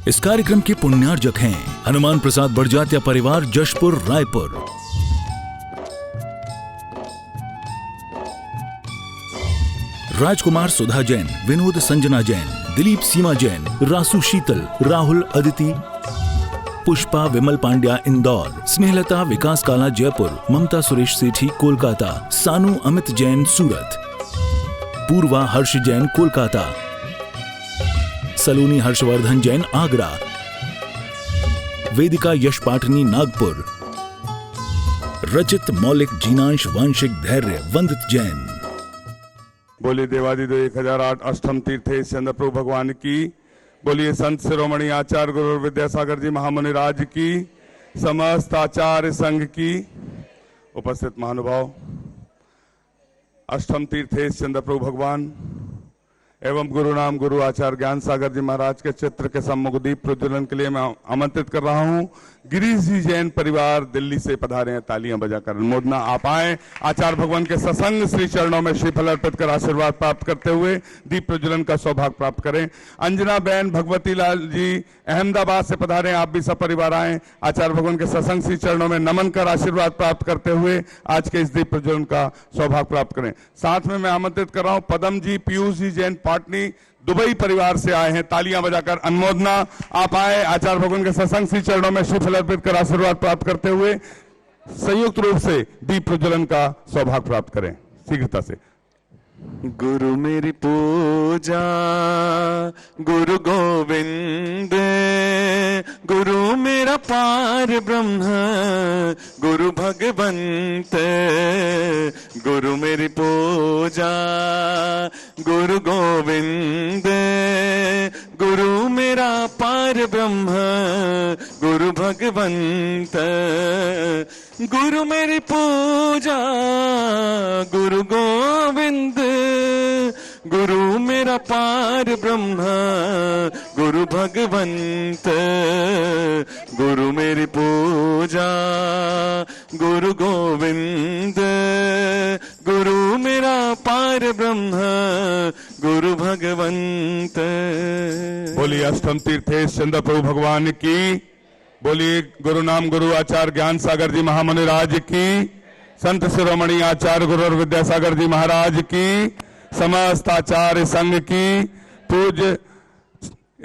इस कार्यक्रम के पुण्यार्जक हैं हनुमान प्रसाद बड़जात्या परिवार, जशपुर, रायपुर। राजकुमार सुधा जैन, विनोद संजना जैन, दिलीप सीमा जैन, रासु शीतल, राहुल अदिति, पुष्पा विमल पांड्या इंदौर, स्नेहलता विकास काला जयपुर, ममता सुरेश सेठी कोलकाता, सानू अमित जैन सूरत, पूर्वा हर्ष जैन कोलकाता, सलोनी हर्षवर्धन जैन आगरा, वेदिका यश पाठनी नागपुर, रचित मौलिक जीनांश वांशिक धैर्य वंदित जैन। बोलिए देवादिदेव 1008 अष्टम तीर्थेश चंद्र प्रभु भगवान की। बोलिए संत शिरोमणि आचार्य गुरु विद्यासागर जी महामुनि राज की, समस्त आचार्य संघ की। उपस्थित महानुभाव, अष्टम तीर्थेश चंद्र प्रभु भगवान एवं गुरु नाम गुरु आचार्य ज्ञान सागर जी महाराज के चित्र के सम्मुख दीप प्रज्वलन के लिए मैं आमंत्रित कर रहा हूं। गिरीश जी जैन परिवार दिल्ली से पधारे हैं, तालियां बजाकर अनुमोदना आप आए। आचार्य भगवान के सत्संग श्री चरणों में श्रीफल अर्पित कर आशीर्वाद प्राप्त करते हुए दीप प्रज्वलन का सौभाग्य प्राप्त करें। अंजना बहन भगवती लाल जी अहमदाबाद से पधारे, आप भी सब परिवार आए। आचार्य भगवान के सत्संग श्री चरणों में नमन कर आशीर्वाद प्राप्त करते हुए आज के इस दीप प्रज्वलन का सौभाग्य प्राप्त करें। साथ में मैं आमंत्रित कर रहा हूं पदम जी, पीयूष जी जैन पाटनी दुबई परिवार से आए हैं, तालियां बजाकर अनुमोदना आप आए। आचार्य भगवान के सत्संग श्री चरणों में श्रीफल अर्पित कर आशीर्वाद प्राप्त करते हुए संयुक्त रूप से दीप प्रज्वलन का सौभाग्य प्राप्त करें शीघ्रता से। गुरु मेरी पूजा गुरु गोविंद, गुरु मेरा पार ब्रह्म गुरु भगवंत, गुरु मेरी पूजा गुरु गोविंद, गुरु मेरा पार ब्रह्म गुरु भगवंत, गुरु मेरी पूजा गुरु गोविंद, गुरु मेरा पार ब्रह्म गुरु भगवंत, गुरु मेरी पूजा गुरु गोविंद, गुरु मेरा पार ब्रह्म गुरु भगवंत। बोलिए अष्टम तीर्थेश चंद्र प्रभु भगवान की। बोलिए गुरु नाम गुरु आचार्य ज्ञान सागर जी महामुनि राज की, संत शिरोमणि आचार्य गुरु विद्यासागर जी महाराज की, समस्त आचार्य संघ की, पूज्य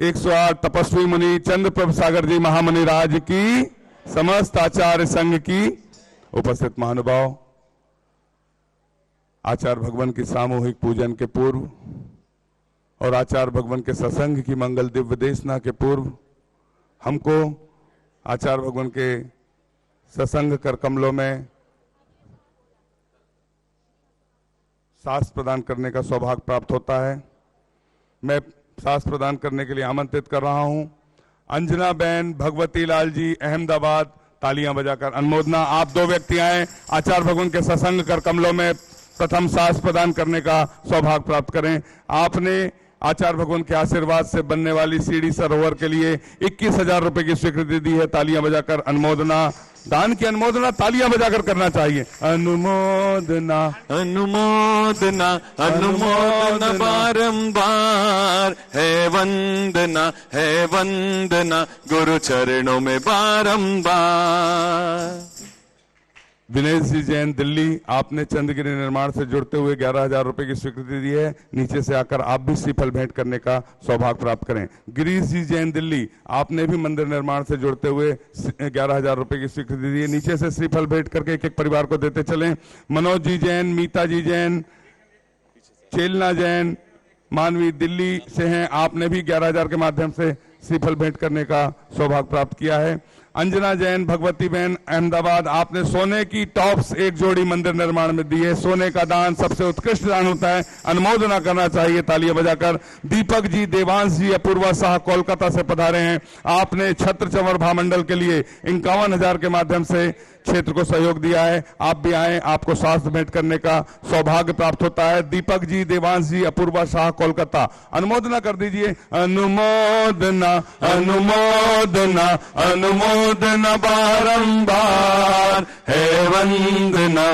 108 तपस्वी मुनि चंद्र प्रभु सागर जी महामुनि राज की, समस्त आचार्य संघ की। उपस्थित महानुभाव, आचार्य भगवान की सामूहिक पूजन के पूर्व और आचार्य भगवान के सत्संग की मंगल दिव्य देशना के पूर्व हमको आचार्य भगवान के सत्संग कर कमलों में सास प्रदान करने का सौभाग्य प्राप्त होता है। मैं सास प्रदान करने के लिए आमंत्रित कर रहा हूं अंजना बहन भगवती लाल जी अहमदाबाद, तालियां बजाकर अनुमोदना आप दो व्यक्ति आए। आचार्य भगवान के सत्संग कर कमलों में प्रथम सास प्रदान करने का सौभाग्य प्राप्त करें। आपने आचार्य भगवान के आशीर्वाद से बनने वाली सीढ़ी सरोवर के लिए 21,000 रुपए की स्वीकृति दी है, तालियां बजाकर अनुमोदना। दान की अनुमोदना तालियां बजाकर करना चाहिए। अनुमोदना अनुमोदना अनुमोदना बारंबार है वंदना, है वंदना गुरु चरणों में बारंबार। दिनेश जी जैन दिल्ली, आपने चंद्रगिरी निर्माण से जुड़ते हुए 11,000 रुपए की स्वीकृति दी है। नीचे से आकर आप भी श्रीफल भेंट करने का सौभाग्य प्राप्त करें। गिरीश जी जैन दिल्ली, आपने भी मंदिर निर्माण से जुड़ते हुए 11,000 रुपए की स्वीकृति दी है। नीचे से श्रीफल भेंट करके एक एक परिवार को देते चलें। मनोज जी जैन, मीता जी जैन, चेलना जैन मानवी दिल्ली से हैं, आपने भी 11,000 के माध्यम से श्रीफल भेंट करने का सौभाग्य प्राप्त किया है। अंजना जैन भगवती बहन अहमदाबाद, आपने सोने की टॉप्स एक जोड़ी मंदिर निर्माण में दी है। सोने का दान सबसे उत्कृष्ट दान होता है, अनुमोदना करना चाहिए तालियां बजाकर। दीपक जी, देवांश जी अपूर्वा शाह कोलकाता से पधारे हैं, आपने छत्र चंवर भामंडल के लिए 51,000 के माध्यम से क्षेत्र को सहयोग दिया है। आप भी आए, आपको स्वास्थ्य भेंट करने का सौभाग्य प्राप्त होता है। दीपक जी, देवांश जी, अपूर्वा शाह, कोलकाता, अनुमोदना कर दीजिए। अनुमोदना अनुमोदना अनुमोदना बारंबार, है वंदना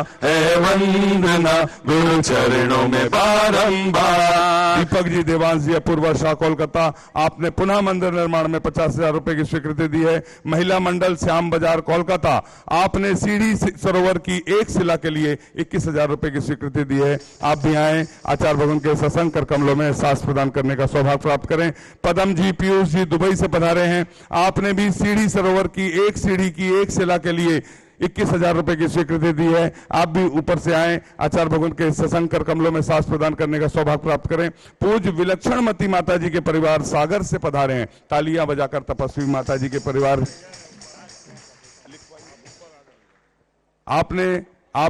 गुरु चरणों में बारंबार। दीपक जी, देवांश जी, अपूर्वा शाह, कोलकाता, आपने पुनः मंदिर निर्माण में 50,000 रुपए की स्वीकृति दी है। महिला मंडल श्याम बाजार, कोलकाता, आपने सीढ़ी सरोवर की एक शिला के लिए 21,000 रुपए की स्वीकृति दी है। आप भी आए, आचार्य भवन के सत्संग कर कमलों में सांस प्रदान करने का सौभाग्य प्राप्त करें। पदम जी, पीयूष जी, दुबई से पधारे हैं। आपने भी सीढ़ी सरोवर की एक सीढ़ी की एक शिला के लिए 21,000 रुपए की स्वीकृति दी है। आप भी ऊपर से आए, आचार्य भगवान के सत्संग कर कमलों में सांस प्रदान करने का सौभाग्य प्राप्त करें। पूज्य विलक्षणमती माता जी के परिवार सागर से पधारे हैं। तालियां बजाकर तपस्वी माता जी के परिवार, आप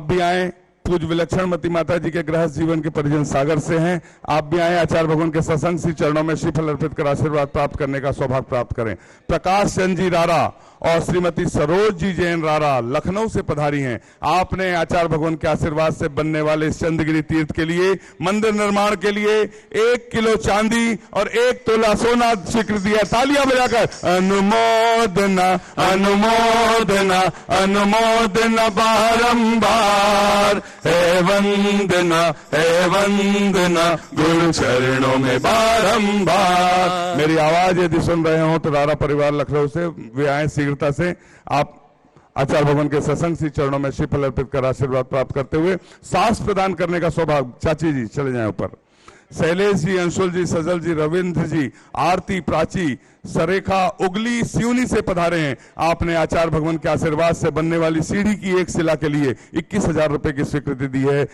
भी आए। पूज्य विलक्षणमती माता जी के गृहस्थ जीवन के परिजन सागर से हैं। आप भी आए, आचार्य भगवान के सत्संग श्री चरणों में श्रीफल अर्पित कर आशीर्वाद प्राप्त करने का सौभाग्य प्राप्त करें। प्रकाश चंद जी रारा और श्रीमती सरोज जी जैन रारा लखनऊ से पधारी हैं। आपने आचार्य भगवान के आशीर्वाद से बनने वाले चंद्रगिरी तीर्थ के लिए मंदिर निर्माण के लिए 1 किलो चांदी और 1 तोला सोना स्वीकृति दिया। तालियां बजाकर अनुमोदना अनुमोदना अनुमोदना बारंबार, है वंदना गुरु चरणों में बारंबार। मेरी आवाज यदि सुन रहे हो तो रारा परिवार लखनऊ से वे आए शीघ्रता से। आप आचार्य भगवान के सत्संग श्री चरणों में श्रीफल अर्पित कर आशीर्वाद प्राप्त करते हुए सांस प्रदान करने का सौभाग्य। चाची जी चले जाएं ऊपर। शैलेश जी, अंशुल जी, सजल जी, रविंद्र जी, आरती, प्राची, सरेखा, उगली, सिवनी से पधारे हैं। आपने आचार्य भगवान के आशीर्वाद से बनने वाली सीढ़ी की एक शिला के लिए 21,000 रुपए की स्वीकृति दी है।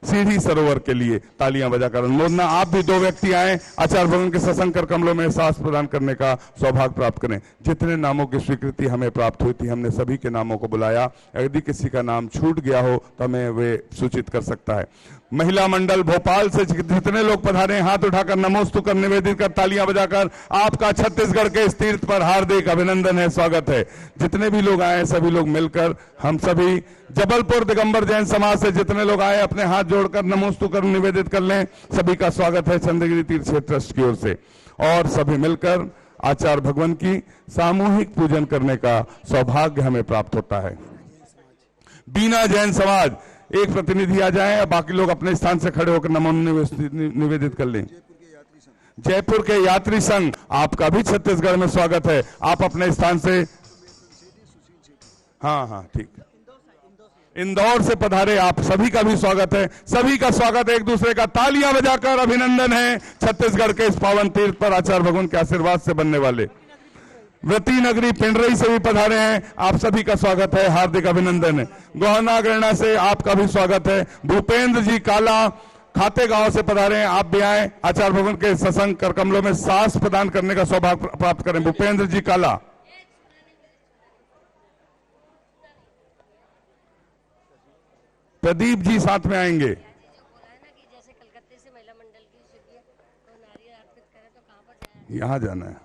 सीढ़ी सरोवर के लिए तालियां बजाकर अनुमोदना। आप भी 2 व्यक्ति आए, आचार्य भगवान के सत्संग कर कमलों में सांस प्रदान करने का सौभाग्य प्राप्त करें। जितने नामों की स्वीकृति हमें प्राप्त हुई थी, हमने सभी के नामों को बुलाया। यदि किसी का नाम छूट गया हो तो हमें वे सूचित कर सकता है। महिला मंडल भोपाल से जितने लोग पधारे, हाथ उठाकर नमोस्तु कर निवेदित कर तालियां बजाकर आपका छत्तीसगढ़ के इस तीर्थ पर हार्दिक अभिनंदन है, स्वागत है। जितने भी लोग आए सभी लोग मिलकर, हम सभी जबलपुर दिगंबर जैन समाज से जितने लोग आए अपने हाथ जोड़कर नमोस्तु कर निवेदित कर लें। सभी का स्वागत है चंद्रगिरी तीर्थ क्षेत्र ट्रस्ट की ओर से। और सभी मिलकर आचार्य भगवान की सामूहिक पूजन करने का सौभाग्य हमें प्राप्त होता है। बीना जैन समाज, एक प्रतिनिधि आ जाए, बाकी लोग अपने स्थान से खड़े होकर नमो निवेदित कर लें। जयपुर के यात्री संघ, आपका भी छत्तीसगढ़ में स्वागत है। आप अपने स्थान से, हाँ ठीक, इंदौर से पधारे, आप सभी का भी स्वागत है। सभी का स्वागत है, एक दूसरे का तालियां बजाकर अभिनंदन है। छत्तीसगढ़ के इस पावन तीर्थ पर आचार्य भगवान के आशीर्वाद से बनने वाले व्रती नगरी पिंडरई से भी पधारे हैं। आप सभी का स्वागत है, हार्दिक अभिनंदन है। गोहना गणना से आपका भी स्वागत है। भूपेंद्र जी काला खाते गांव से पधारे हैं। आप भी आए, आचार्य भगवान के सत्संग कर कमलों में सांस प्रदान करने का सौभाग्य प्राप्त करें। भूपेंद्र जी काला। प्रदीप जी साथ में आएंगे। यहां जाना है।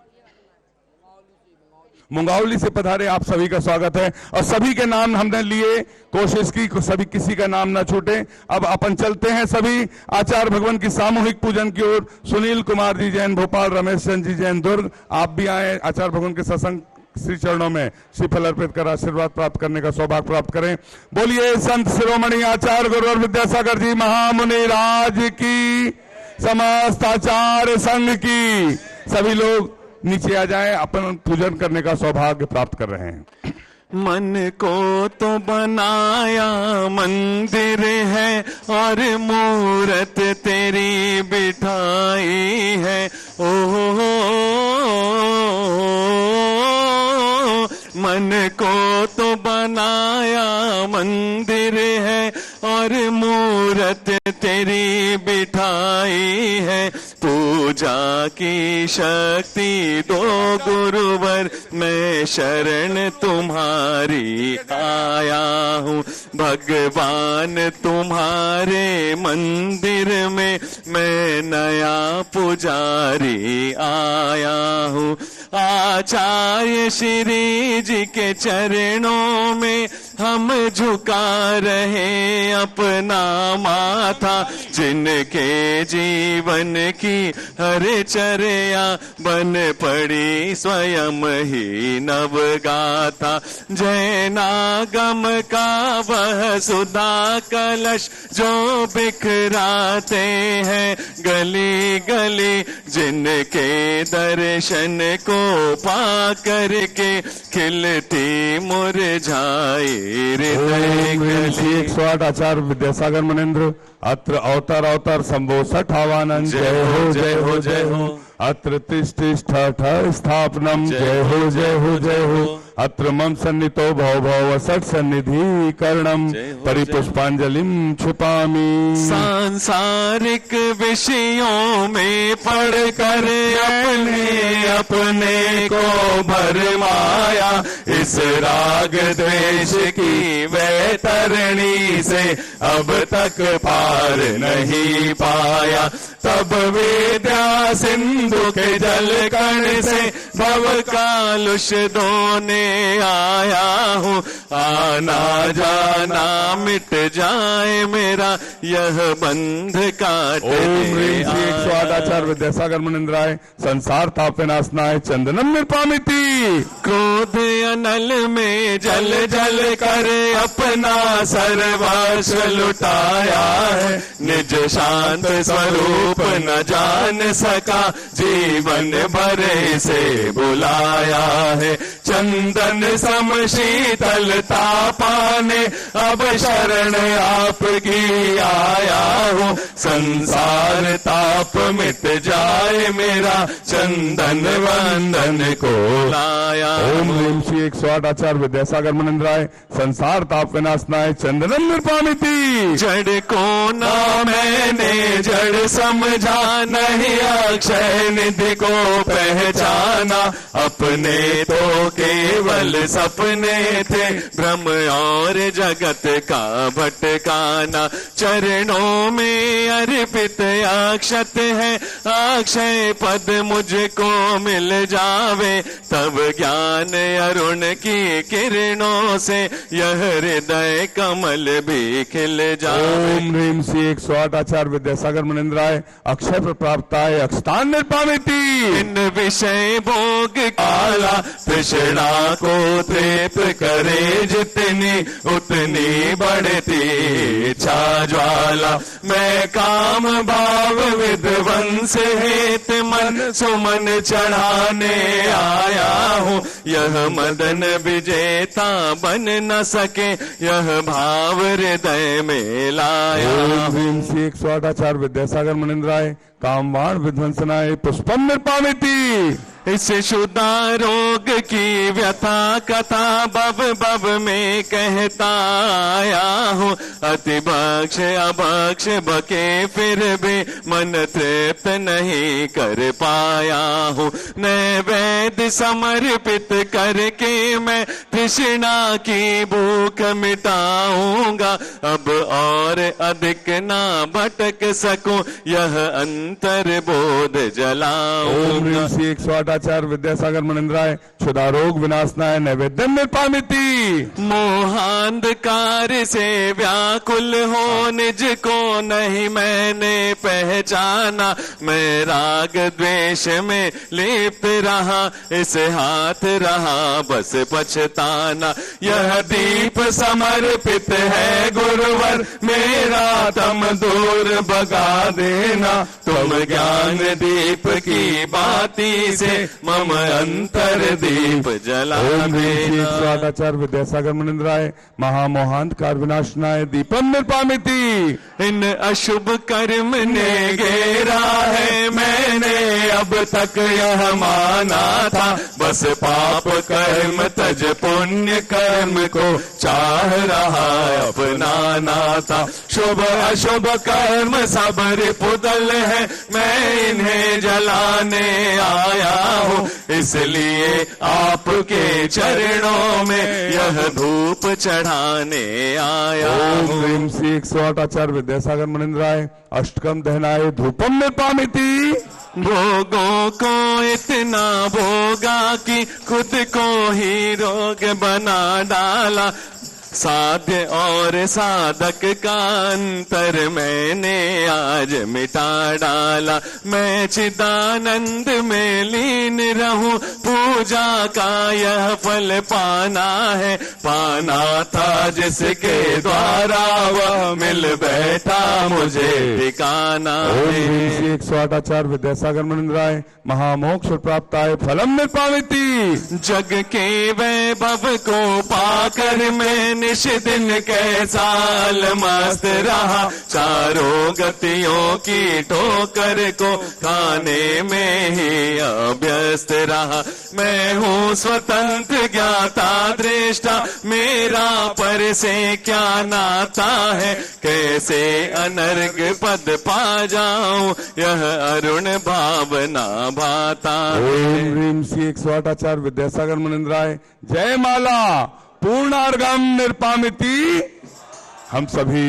मुंगावली से पधारे, आप सभी का स्वागत है। और सभी के नाम हमने लिए, कोशिश की सभी किसी का नाम ना छूटे। अब अपन चलते हैं सभी आचार्य भगवान की सामूहिक पूजन की ओर। सुनील कुमार जी जैन भोपाल, रमेश चंद जी जैन दुर्ग, आप भी आए, आचार्य भगवान के सत्संग श्री चरणों में श्रीफल अर्पित कर आशीर्वाद प्राप्त करने का सौभाग्य प्राप्त करें। बोलिए संत शिरोमणि आचार्य गुरु और विद्यासागर जी महामुनि राज की, समस्त आचार्य संघ की। सभी लोग नीचे आ जाएं, अपन पूजन करने का सौभाग्य प्राप्त कर रहे हैं। मन को तो बनाया मंदिर है और मूरत तेरी बिठाई है। ओहो मन को तो बनाया मंदिर है और मूरत तेरी बिठाई है। पूजा की शक्ति दो गुरुवर, मैं शरण तुम्हारी आया हूँ। भगवान तुम्हारे मंदिर में मैं नया पुजारी आया हूँ। आचार्य श्री जी के चरणों में हम झुका रहे अपना माथा, जिनके जीवन की हर चर्या बन पड़ी स्वयं ही नवगाथा। जैनागम का वह सुधा कलश जो बिखराते हैं गली गली, जिनके दर्शन को पा करके खिलती मुरझाई हृदय गली। 108 आचार्य विद्यासागर मनेन्द्र। अत्र अवतार अवतार संभो सठावानंद। जय हो जय हो जय हो। अत्र तिष्ठ स्थापनम। जय हो जय हो जय हो। अत्र मम सन्नितो भव भव सट सन्निधि करणम, परिपुष्पांजलिम क्षिपामि। सांसारिक विषयों में पढ़कर अपने अपने को भरमाया, इस राग द्वेष की वैतरणी से अब तक पार नहीं पाया। तब विद्या सिंधु के जल कण से भव कालुष धोने आया हूँ। आना जाना मिट जाए मेरा यह बंध काट दे। ओम ह्रीं श्री 108 आचार्य विद्यासागर मनेन्द्राय। संसार ताप विनाशनाय चंदनम निर्पामिति। क्रोध अनल में जल जल कर अपना सर्वस्व लुटाया है, निज शांत स्वरूप न जान सका जीवन भर से बुलाया है। चंदन सम शीतलता पाने अब शरण आपकी आया हूँ। संसार ताप मिट जाए मेरा चंदन वंदन को लाया। ओम ह्रीं श्री 108 आचार्य विद्यासागर मनेन्द्राय। संसार ताप विनाशनाय चंदनम निर्पामिति। जड़ को ना मैंने जड़ समझा, नहीं अक्षय निधि को पहचाना। अपने तो केवल सपने थे, भ्रम और जगत का भटकाना। चरणों में अर्पित अक्षत है, अक्षय पद मुझको मिल जावे। तब ज्ञान अरुण की किरणों से यह हृदय कमल भी खिल जावे। ओम ह्रीं श्री 108 आचार्य विद्यासागर मनेन्द्राय। अक्षय प्राप्ताय अक्षतान निर्पामिति। इन विषय भोग काला तृष्णा को तृप्त करे जितनी, उतनी बढ़ती इच्छा ज्वाला। मैं काम भाव विध्वंस हेत मन सुमन चढ़ाने आया हूँ। यह मदन विजेता बन न सके, यह भाव हृदय में लाया। ओम ह्रीं श्री 108 आचार्य विद्यासागर मनेन्द्राय। कामवाण विध्वंसनाय पुष्पम निर्पामिति। इस शुदा रोग की व्यथा कथा बब बब में कहता आया हूँ। अति भक्ष अभक्ष बके फिर भी मन तृप्त नहीं कर पाया हूँ। नैवेद्य समर्पित करके मैं तृष्णा की भूख मिटाऊंगा। अब और अधिक ना भटक सकूं, यह अंतर बोध जलाऊंगा। ओम ह्रीं श्री 108 आचार्य विद्यासागर मनेन्द्राय। क्षुधा रोग विनाशनाय नैवेद्यम निर्पामिति। मोहांधकार से व्याकुल हो निज को नहीं मैंने पहचाना। मैं राग द्वेष में लिप्त रहा, इस हाथ रहा बस पछताना। यह दीप समर्पित है गुरुवर, मेरा तम दूर भगा देना। तुम ज्ञान दीप की बाती से मम अंतर दीप जला देना। 108 आचार्य विद्यासागर मनेन्द्राय। महामोहांधकार विनाशनाय दीपम निर्पामिति। इन अशुभ कर्म ने घेरा है, मैंने अब तक यह माना था। बस पाप कर्म तज पुण्य कर्म को चाह रहा अपनाना था। शुभ अशुभ कर्म सब रिपुदल है, मैं इन्हें जलाने आया हूँ। इसलिए आपके चरणों में यह धूप चढ़ाने आया ओम हूँ। ह्रीं श्री 108 आचार्य विद्यासागर मनेन्द्राय। अष्टकम दहनाय धूपम निर्पामिति। भोगों को इतना भोगा कि खुद को ही रोग बना डाला। साध्य और साधक का अंतर मैंने आज मिटा डाला। मैं चिदानंद में लीन रहूं, पूजा का यह फल पाना है। पाना था जिसके द्वारा वह मिल बैठा, मुझे ठिकाना है। 108 आचार्य विद्यासागर मुनिंद्राय महामोक्ष प्राप्ताय फलम निर्पामिति। जग के वैभव को पाकर मैं निश दिन कैसा मस्त रहा, चारों गतियों की ठोकर को खाने में ही अभ्यस्त रहा। मैं हूँ स्वतंत्र ज्ञाता दृष्टा, मेरा पर से क्या नाता है। कैसे अनर्ग पद पा जाऊं, यह अरुण भावना भाता है। ओम ह्रीम श्री 108 आचार्य विद्यासागर मुनिंद्राय जय माला पूर्णार्गम निर्पामिति। हम सभी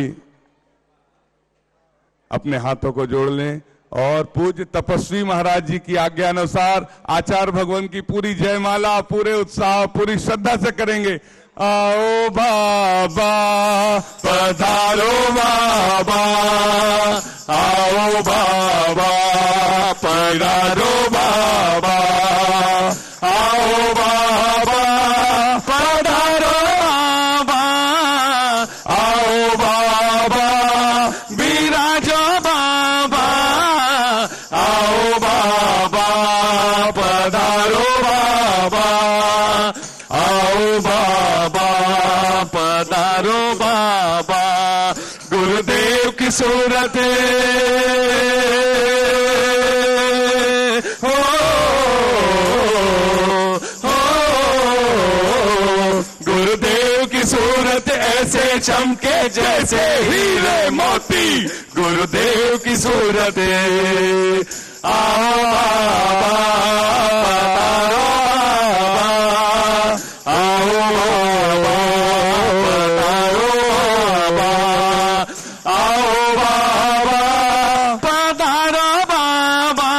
अपने हाथों को जोड़ लें और पूज्य तपस्वी महाराज जी की आज्ञा अनुसार आचार्य भगवान की पूरी जयमाला पूरे उत्साह पूरी श्रद्धा से करेंगे। आओ बाबा पधारो बाबा, आओ बाबा पधारो बाबा, आओ बाबा पधारो बाबा, आओ बाबा विराजो बाबा, आओ बाबा पधारो बाबा, आओ बाबा पधारो बाबा। गुरुदेव की सूरत हो, गुरुदेव की सूरत ऐसे चमके जैसे हीरे मोती। गुरुदेव की सूरत आओ बाबा पधारो बाबा, आओ बाबा पधारो बाबा, आओ बाबा पधारो बाबा,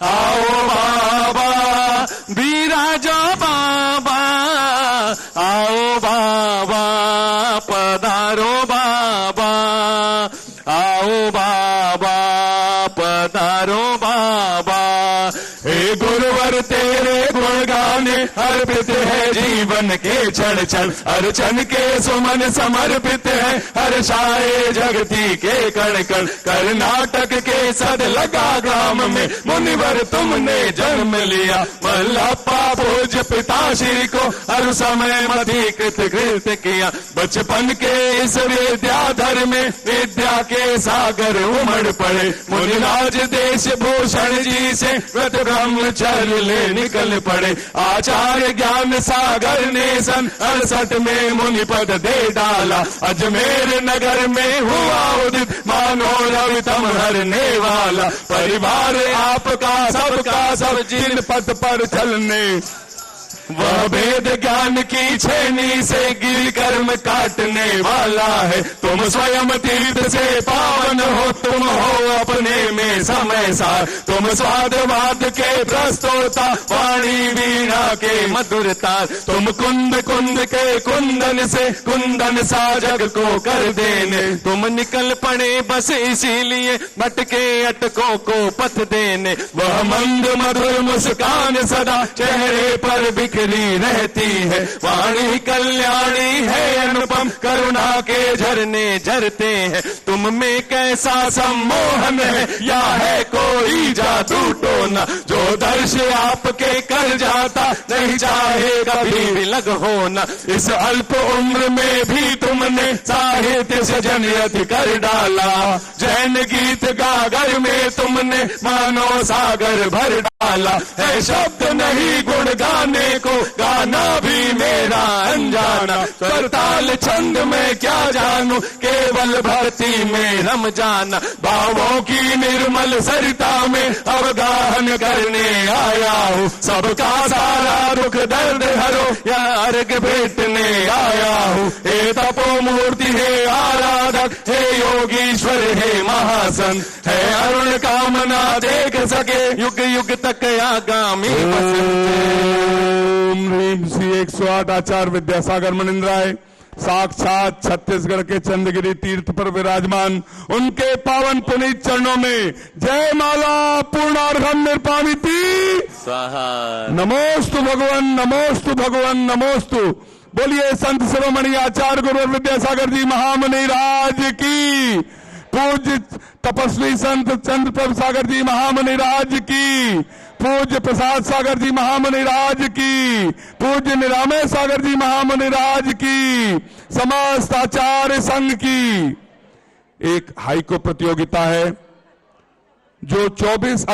आओ बाबा विराजो बाबा, आओ बाबा पधारो बाबा, आओ बाबा पधारो बाबा। हे गुरुवर तेरे गुण गाने अर्पित है जीवन के क्षण क्षण, अर्चन के सुमन समर्पित है हर्षाए जगती के कण कण। कर्नाटक के सद लगा ग्राम में मुनिवर तुमने जन्म लिया, मल्लप्पा पूज्य पिताश्री को हर समय मधीकृत कृत किया। बचपन के इस विद्याधर में विद्या के सागर उमड़ पड़े, मुनिराज देश भूषण जी से व्रत ब्रह्मचर्य ले निकल पड़े। आचार्य ज्ञान सागर ने सन 68 में मुनि पद दे डाला, अजमेर नगर में हुआ उदित मानो रवितम हरने वाला। परिवार आपका सबका सब जिन पद पर चलने, वह वेद ज्ञान की छेनी से गिर कर्म काटने वाला है। तुम स्वयं तीर्थ से पावन हो, तुम हो अपने में समय सार। तुम स्वादवाद के प्रस्तोता, वाणी वीणा के मधुरता। तुम कुंद कुंद के कुंदन से कुंदन सा जग को कर देने। तुम निकल पड़े बस इसीलिए भटके अटकों को पथ देने। वह मंद मधुर मुस्कान सदा चेहरे पर बिखरी रहती है, वाणी कल्याणी है अनुपम करुणा के झरने झरते हैं। तुम में कैसा सम्मोहन है, या है कोई जादू टोना, जो दर्श आपके कर जाता नहीं चाहे कभी भी लग होना। इस अल्प उम्र में भी तुमने साहित्य से जनयति कर डाला, जैन गीत गागर में तुमने मानो सागर भर डाला। है शब्द नहीं गुण गाने को, गाना भी मेरा अनजाना। करताल छंद में क्या जानू, केवल भक्ति में रम जाना। भावों की निर्मल सरिता में अवगाहन करने आया हूँ। सबका सारा दुख दर्द हरो, या अर्घ भेटने आया हूँ। हे तपो मूर्ति है आराधक, हे योगीश्वर है महासन, है अरुण कामना देख सके युग युग तक आगामी ओम ह्रीम श्री 108 आचार्य विद्यासागर मुनिंद्राय साक्षात छत्तीसगढ़ के चंद्रगिरी तीर्थ पर विराजमान उनके पावन पुनीत चरणों में जय माला पूर्णार्घम निर्पामिति स्वाहा। नमोस्तु भगवान, नमोस्तु भगवान, नमोस्तु। बोलिए संत शिरोमणि आचार्य गुरु विद्यासागर जी महामुनि राज की, पूज्य तपस्वी संत चंद्र प्रभु सागर जी महामुनि राज की, पूज्य प्रसाद सागर जी महामुनि राज की, पूज्य निरामय सागर जी महामुनि राज की, समस्त आचार्य संघ की। एक हाइको प्रतियोगिता है जो 24